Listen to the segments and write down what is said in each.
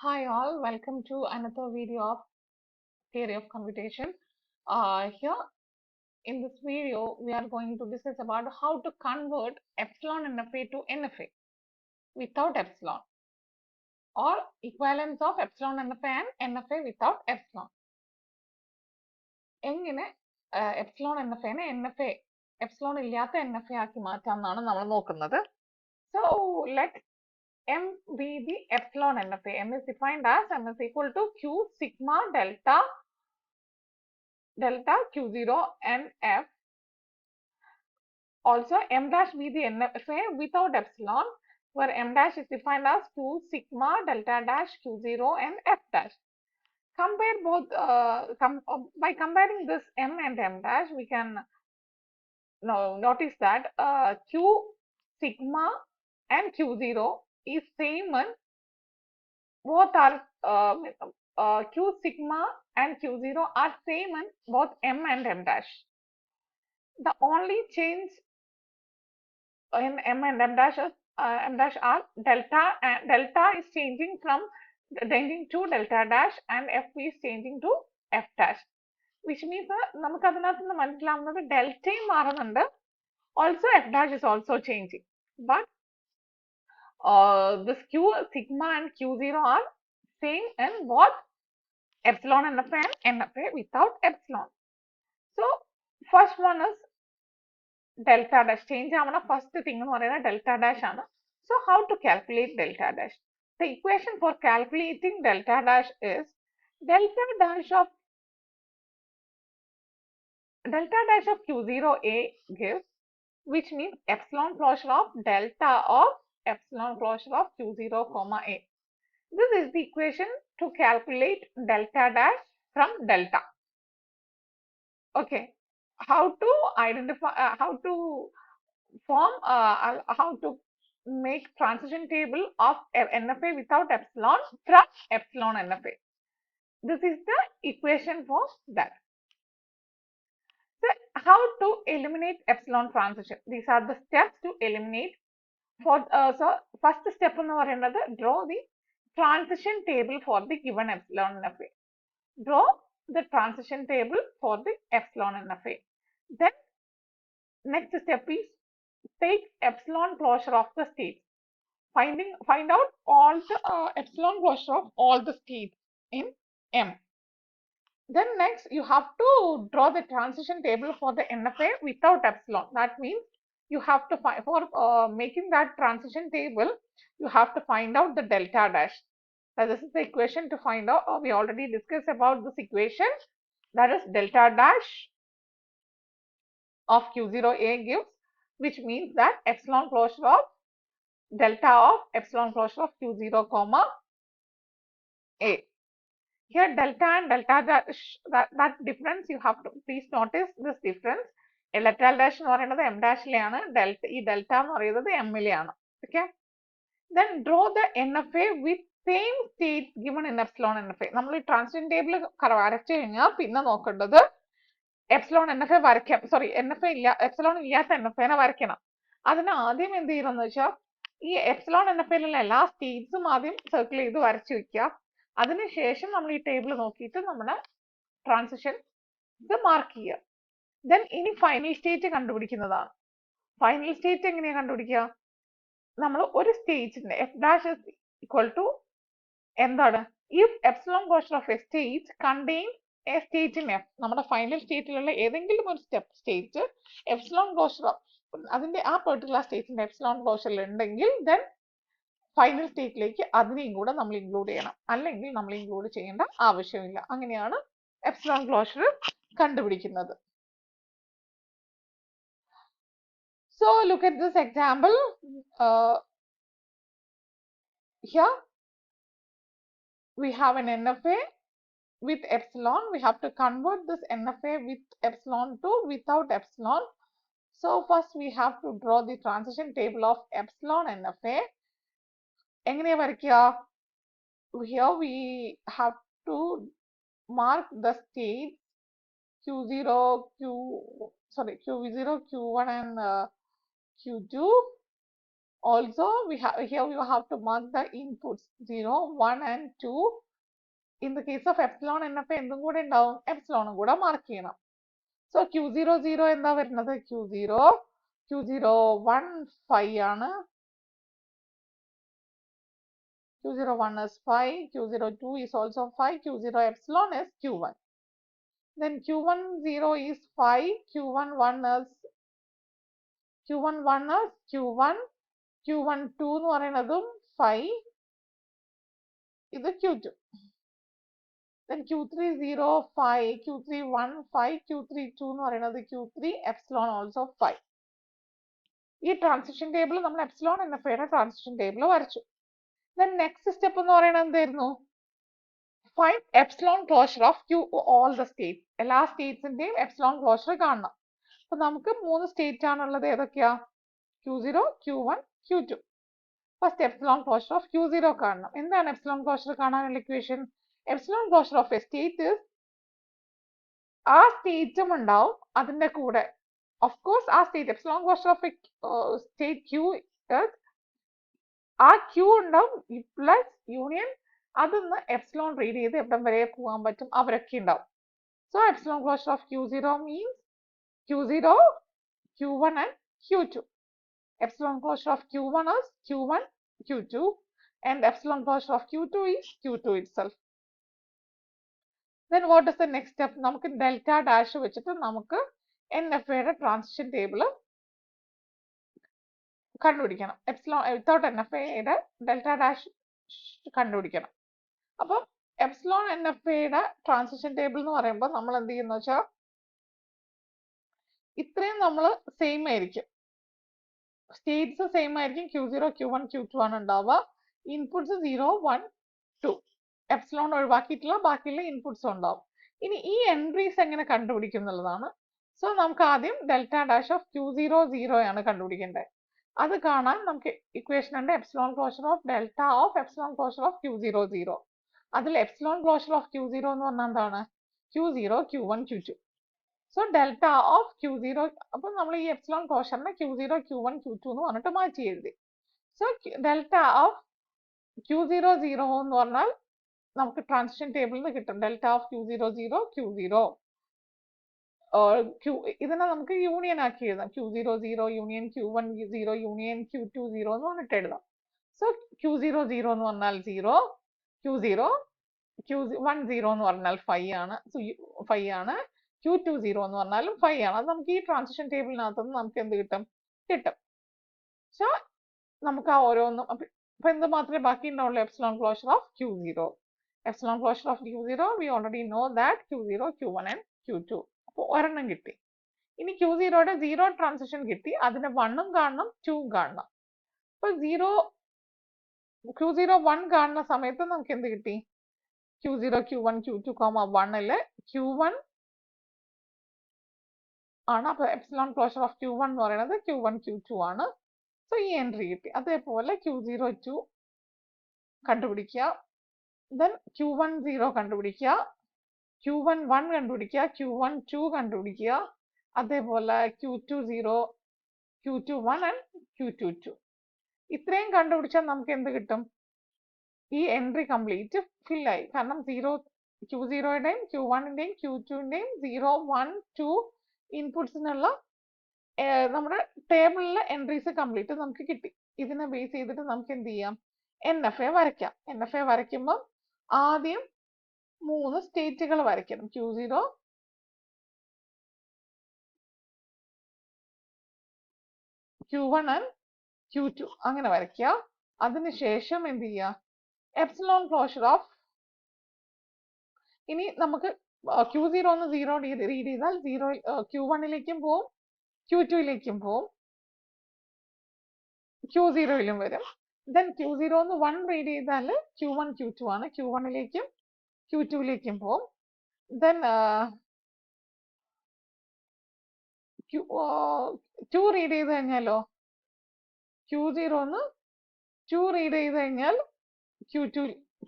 Hi all, welcome to another video of theory of computation. Here in this video, we are going to discuss about how to convert epsilon NFA to NFA without epsilon, or equivalence of epsilon NFA and NFA without epsilon. എങ്ങനെ epsilon NFA നെ NFA epsilon ഇല്ലാത്ത NFA ആക്കി മാറ്റാമെന്നാണ് നമ്മൾ നോക്കുന്നത്. So let M be the epsilon NFA. M is defined as M is equal to Q sigma delta Q0 and F. Also, M dash be the NFA without epsilon, where M dash is defined as 2 sigma delta dash Q0 and F dash. Compare both, by comparing this M and M dash, we can notice that Q sigma and Q0 is same in both are Q sigma and Q0 are same in both M and M dash. The only change in M and M dash are delta, and delta is changing to delta dash and F is changing to F dash, which means നമുക്ക് അതിനകത്ത് നിന്ന് മനസ്സിലാവുന്നത് ഡെൽറ്റയും മാറുന്നുണ്ട്, also F dash is also changing, but this Q sigma and Q0 are same in both epsilon NFA and NFA without epsilon. So first one is delta dash. Change ആവുന്ന first thing എന്ന് പറയുന്നത് delta dash ആണ്. So how to calculate delta dash? The equation for calculating delta dash is delta dash of Q0A gives, which means epsilon closure of delta of epsilon closure of Q0 comma A. This is the equation to calculate delta dash from delta. Okay, how to identify, how to form, how to make transition table of NFA without epsilon from epsilon NFA. This is the equation for that. So how to eliminate epsilon transition? These are the steps to eliminate. For so first step എന്ന് പറയുന്നത് draw the transition table for the given epsilon NFA. Draw the transition table for the epsilon NFA. Then next step is take epsilon closure of the states. Find out all the epsilon closure of all the states in M. Then next you have to draw the transition table for the NFA without epsilon. That means you have to find, for making that transition table, you have to find out the delta dash. Now this is the equation to find out. We already discussed about this equation. That is delta dash of Q0A gives, which means that epsilon closure of delta of epsilon closure of Q0 comma A. Here delta and delta dash, that difference you have to please notice this difference. Delta dash എന്ന് പറയുന്നത് M dash ലെയാണ്, ഈ delta എന്ന് പറയുന്നത് M ലെയാണ്. Okay. Then draw the NFA with same states given in epsilon NFA. നമ്മൾ ഈ transition table വരച്ചു കഴിഞ്ഞാൽ പിന്നെ നോക്കേണ്ടത് എപ്സിലോൺ NFA വരയ്ക്കാം, സോറി NFA ഇല്ല, എപ്സിലോൺ ഇല്ലാത്ത NFA നെ വരയ്ക്കണം. അതിന് ആദ്യം എന്ത് ചെയ്യണമെന്ന് വെച്ചാൽ ഈ എപ്സിലോൺ NFAയിലുള്ള എല്ലാ സ്റ്റേറ്റ്സും ആദ്യം സർക്കിൾ ചെയ്ത് വരച്ചു വെക്കുക. അതിനുശേഷം നമ്മൾ ഈ ടേബിൾ നോക്കിയിട്ട് നമ്മുടെ ട്രാൻസിഷൻ ഇത് മാർക്ക് ചെയ്യുക. ദെൻ ഇനി ഫൈനൽ സ്റ്റേറ്റ് കണ്ടുപിടിക്കുന്നതാണ്. ഫൈനൽ സ്റ്റേറ്റ് എങ്ങനെയാണ് കണ്ടുപിടിക്കുക? നമ്മൾ ഒരു സ്റ്റേറ്റിന്റെ F dash is equal to എന്താണ്, if epsilon closure of a state contain a state in F, നമ്മുടെ ഫൈനൽ സ്റ്റേറ്റിലുള്ള ഏതെങ്കിലും ഒരു സ്റ്റേറ്റ് എപ്സിലോൺ ക്ലോഷർ അതിന്റെ ആ പെർട്ടിക്കുലർ സ്റ്റേറ്റിന്റെ എപ്സിലോൺ ക്ലോഷറിൽ ഉണ്ടെങ്കിൽ ദെൻ ഫൈനൽ സ്റ്റേറ്റിലേക്ക് അതിനെയും കൂടെ നമ്മൾ ഇൻക്ലൂഡ് ചെയ്യണം, അല്ലെങ്കിൽ നമ്മൾ ഇൻക്ലൂഡ് ചെയ്യേണ്ട ആവശ്യമില്ല. അങ്ങനെയാണ് എപ്സിലോൺ ക്ലോഷർ കണ്ടുപിടിക്കുന്നത്. So look at this example. Here we have an NFA with epsilon. We have to convert this NFA with epsilon to without epsilon. So first we have to draw the transition table of epsilon NFA. എങ്ങനെയാ വരയ്ക്കുക? Here we have to mark the states Q0, Q0, Q1 and Q2. Also, here we have to mark the inputs 0, 1 and 2. In the case of epsilon NFA എന്തും കൂടെ ഉണ്ടാവും epsilon കൂടെ mark ചെയ്യണം. So Q00 എന്താ വരുന്നത് Q0 Q01 5 ആണ്. Q01 is 5, Q02 is also 5, Q0 epsilon is Q1. Then Q10 is 5, Q11 is Q11 is Q1, Q12 എന്ന് പറയുന്നതും 5, ഇത് Q2. Then Q30 5, Q31 5, Q32 എന്ന് പറയുന്നത് Q3, epsilon also 5. ഈ ട്രാൻസിഷൻ ടേബിൾ നമ്മൾ എപ്സിലോൺ NFA യുടെ transition table വരച്ചു. Then next step എന്ന് പറയുന്നത് എന്തായിരുന്നു? Find epsilon closure of all the states. എല്ലാ സ്റ്റേറ്റ്സിന്റെയും epsilon closure കാണണം. അപ്പൊ നമുക്ക് 3 സ്റ്റേറ്റ് ആണുള്ളത്. ഏതൊക്കെയാ? Q0, Q1, Q2. First epsilon closure of Q0 കാണണം. എന്താണ് epsilon closure കാണാനുള്ള equation? Epsilon closure of a state is ആ സ്റ്റേറ്റും ഉണ്ടാവും അതിന്റെ കൂടെ of course ആ state epsilon closure of a state Q is ആ Q ഉണ്ടാവും പ്ലസ് യൂണിയൻ അതൊന്ന് epsilon റീഡ് ചെയ്ത് എവിടം വരെ പോകാൻ പറ്റും അവരൊക്കെ ഉണ്ടാവും. So epsilon closure of Q0 means Q0, Q1 and Q2. Epsilon closure of Q1 is Q1, Q2 and epsilon closure of Q2 is Q2 itself. Then what is the next step? നമുക്ക് delta dash വെച്ചിട്ട് നമുക്ക് NFA യുടെ transition table കണ്ടുപിടിക്കണം. Epsilon without NFA യുടെ delta dash കണ്ടുപിടിക്കണം. അപ്പം epsilon NFA യുടെ transition table എന്ന് പറയുമ്പോൾ നമ്മൾ എന്ത് ചെയ്യുന്ന വെച്ചാൽ ഇത്രയും നമ്മൾ സെയിം ആയിരിക്കും. സ്റ്റേറ്റ്സ് സെയിം ആയിരിക്കും. Q0, Q1, Q2 ആണ് ഉണ്ടാവുക. ഇൻപുട്സ് 0, 1, 2. എപ്സിലോൺ ഒഴിവാക്കിയിട്ടുള്ള ബാക്കിയുള്ള ഇൻപുട്സ് ഉണ്ടാവും. ഇനി ഈ എൻട്രീസ് എങ്ങനെ കണ്ടുപിടിക്കും എന്നുള്ളതാണ്. സോ നമുക്ക് ആദ്യം ഡെൽറ്റ ഡാഷ് ഓഫ് Q00 ആണ് കണ്ടുപിടിക്കേണ്ടത്. അത് കാണാൻ നമുക്ക് ഇക്വേഷൻ ഉണ്ട് epsilon closure of delta of epsilon closure of Q00. അതിൽ എപ്സിലോൺ ക്ലോഷർ ഓഫ് Q0 എന്ന് പറഞ്ഞാൽ എന്താണ്? Q0, Q1, Q2. So delta of Q0 അപ്പൊ നമ്മൾ ഈ എപ്സിലോൺ ക്ലോഷറിനെ Q0, Q1, Q2 എന്ന് പറഞ്ഞിട്ട് മാറ്റി എഴുതി. സോ ഡെൽറ്റ ഓഫ് Q00 എന്ന് പറഞ്ഞാൽ നമുക്ക് ട്രാൻസിഷൻ ടേബിളിൽ നിന്ന് കിട്ടും. ഡെൽറ്റ ഓഫ് Q00, Q0 ഇതിനെ നമുക്ക് യൂണിയൻ ആക്കി എഴുതാം. Q00 union Q10 union Q20 എന്ന് പറഞ്ഞിട്ട് എഴുതാം. സോ Q00 എന്ന് പറഞ്ഞാൽ 0, Q0, Q10 എന്ന് പറഞ്ഞാൽ 5 ആണ്, Q20 എന്ന് പറഞ്ഞാലും 5 ആണ്. അത് നമുക്ക് ഈ ട്രാൻസിഷൻ ടേബിളിനകത്തുനിന്ന് നമുക്ക് എന്ത് കിട്ടും? സോ നമുക്ക് ആ ഓരോന്നും അപ്പൊ എന്ത് മാത്രമേ ബാക്കി ഉണ്ടാവുള്ളൂ? Epsilon closure of Q0. Epsilon closure of Q0 we already know that Q0, Q1 and Q2. അപ്പോൾ ഒരെണ്ണം കിട്ടി. ഇനി Q0യുടെ 0 ട്രാൻസിഷൻ കിട്ടി. അതിന് 1ഉം കാണണം 2ഉം കാണണം. അപ്പോൾ Q0 1 കാണുന്ന സമയത്ത് നമുക്ക് എന്ത് കിട്ടി? Q0, Q1, Q2, 1ല് Q1 ആണ്. അപ്പോൾ എപ്സിലോൺ ക്ലോഷർ ഓഫ് Q1 എന്ന് പറയുന്നത് Q1, Q2 ആണ്. സോ ഈ എൻട്രി കിട്ടി. അതേപോലെ Q02 കണ്ടുപിടിക്കുക. Then Q10 കണ്ടുപിടിക്കുക, Q11 കണ്ടുപിടിക്കുക, Q12 കണ്ടുപിടിക്കുക, അതേപോലെ Q20, Q21 and Q22. ഇത്രയും കണ്ടുപിടിച്ചാൽ നമുക്ക് എന്ത് കിട്ടും? ഈ എൻട്രി കംപ്ലീറ്റ് ഫിൽ ആയി. കാരണം Q0യുടെയും Q1ന്റെയും Q2ന്റെയും 0, 1, 2 ഇൻപുട്സിനുള്ള നമ്മുടെ ടേബിളിലെ എൻട്രീസ് കംപ്ലീറ്റ് നമുക്ക് കിട്ടി. ഇതിനെ ബേസ് ചെയ്തിട്ട് നമുക്ക് എന്ത് ചെയ്യാം? NFA വരയ്ക്കാം. NFA വരയ്ക്കുമ്പോൾ ആദ്യം 3 സ്റ്റേറ്റുകൾ വരയ്ക്കണം. Q0, Q1 and Q2 അങ്ങനെ വരയ്ക്കുക. അതിനുശേഷം എന്ത് ചെയ്യുക? എപ്സിലോൺ ക്ലോഷർ ഓഫ് ഇനി നമുക്ക് Q0 എന്ന് 0 റീഡ് ചെയ്താൽ Q1ലേക്കും പോവും, Q2ലേക്കും പോവും, Q0യിലും വരും. Then Q0 എന്ന് 1 റീഡ് ചെയ്താൽ Q1, Q2 ആണ്. Q1ലേക്കും Q2ലേക്കും പോവും. Then 2 റീഡ് ചെയ്ത് കഴിഞ്ഞാലോ Q0 എന്ന് 2 റീഡ് ചെയ്ത് കഴിഞ്ഞാൽ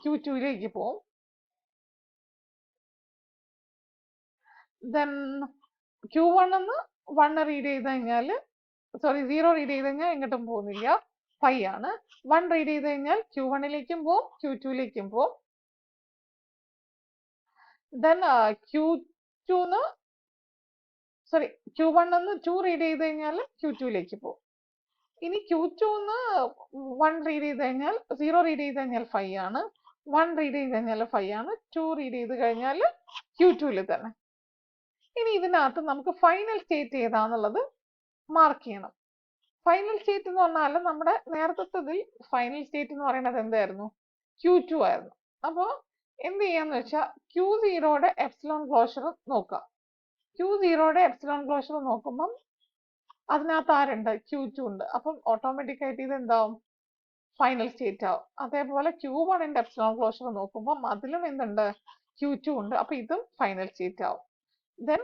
Q2ലേക്ക് പോവും. Then Q1 എന്ന് 1 റീഡ് ചെയ്ത് കഴിഞ്ഞാൽ 0 റീഡ് ചെയ്ത് കഴിഞ്ഞാൽ എങ്ങോട്ടും പോകുന്നില്ല. ഫൈ ആണ്. 1 റീഡ് ചെയ്ത് കഴിഞ്ഞാൽ Q1ലേക്കും പോവും Q2ലേക്കും പോവും. ദെൻ Q2 സോറി Q1 ന്ന് 2 റീഡ് ചെയ്ത് കഴിഞ്ഞാൽ Q2ലേക്ക് പോകും. ഇനി Q2 ന്ന് 1 റീഡ് ചെയ്ത് കഴിഞ്ഞാൽ 0 റീഡ് ചെയ്ത് കഴിഞ്ഞാൽ 5 ആണ്. 1 റീഡ് ചെയ്ത് കഴിഞ്ഞാൽ 5 ആണ്. 2 റീഡ് ചെയ്ത് കഴിഞ്ഞാൽ Q2ൽ തന്നെ. ഇനി ഇതിനകത്ത് നമുക്ക് ഫൈനൽ സ്റ്റേറ്റ് ഏതാന്നുള്ളത് മാർക്ക് ചെയ്യണം. ഫൈനൽ സ്റ്റേറ്റ് എന്ന് പറഞ്ഞാൽ നമ്മുടെ നേരത്തെ ഫൈനൽ സ്റ്റേറ്റ് എന്ന് പറയുന്നത് എന്തായിരുന്നു? Q2 ആയിരുന്നു. അപ്പോൾ എന്ത് ചെയ്യാന്ന് വെച്ചാൽ Q0യുടെ എപ്സിലോൺ ക്ലോഷർ നോക്കാം. Q0യുടെ എപ്സിലോൺ ക്ലോഷർ നോക്കുമ്പം അതിനകത്ത് ആരുണ്ട്? Q2 ഉണ്ട്. അപ്പം ഓട്ടോമാറ്റിക് ആയിട്ട് ഇത് എന്താവും? ഫൈനൽ സ്റ്റേറ്റ് ആവും. അതേപോലെ Q1ന്റെ എപ്സിലോൺ ക്ലോഷർ നോക്കുമ്പം അതിലും എന്തുണ്ട്? Q2 ഉണ്ട്. അപ്പൊ ഇതും ഫൈനൽ സ്റ്റേറ്റ് ആവും. ദെൻ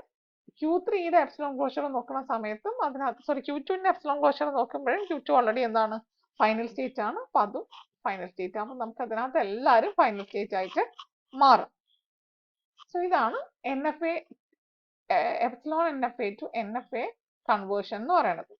Q3യുടെ എപ്സിലോൺ ക്ലോഷർ നോക്കുന്ന സമയത്തും അതിനകത്ത് Q2ന്റെ എപ്സിലോൺ ക്ലോഷർ നോക്കുമ്പോഴും Q2 ഓൾറെഡി എന്താണ്? ഫൈനൽ സ്റ്റേറ്റ് ആണ്. അപ്പൊ അതും ഫൈനൽ സ്റ്റേറ്റ് ആകുമ്പോൾ നമുക്ക് അതിനകത്ത് എല്ലാവരും ഫൈനൽ സ്റ്റേറ്റ് ആയിട്ട് മാറും. സോ ഇതാണ് NFA epsilon NFA to NFA conversion എന്ന് പറയുന്നത്.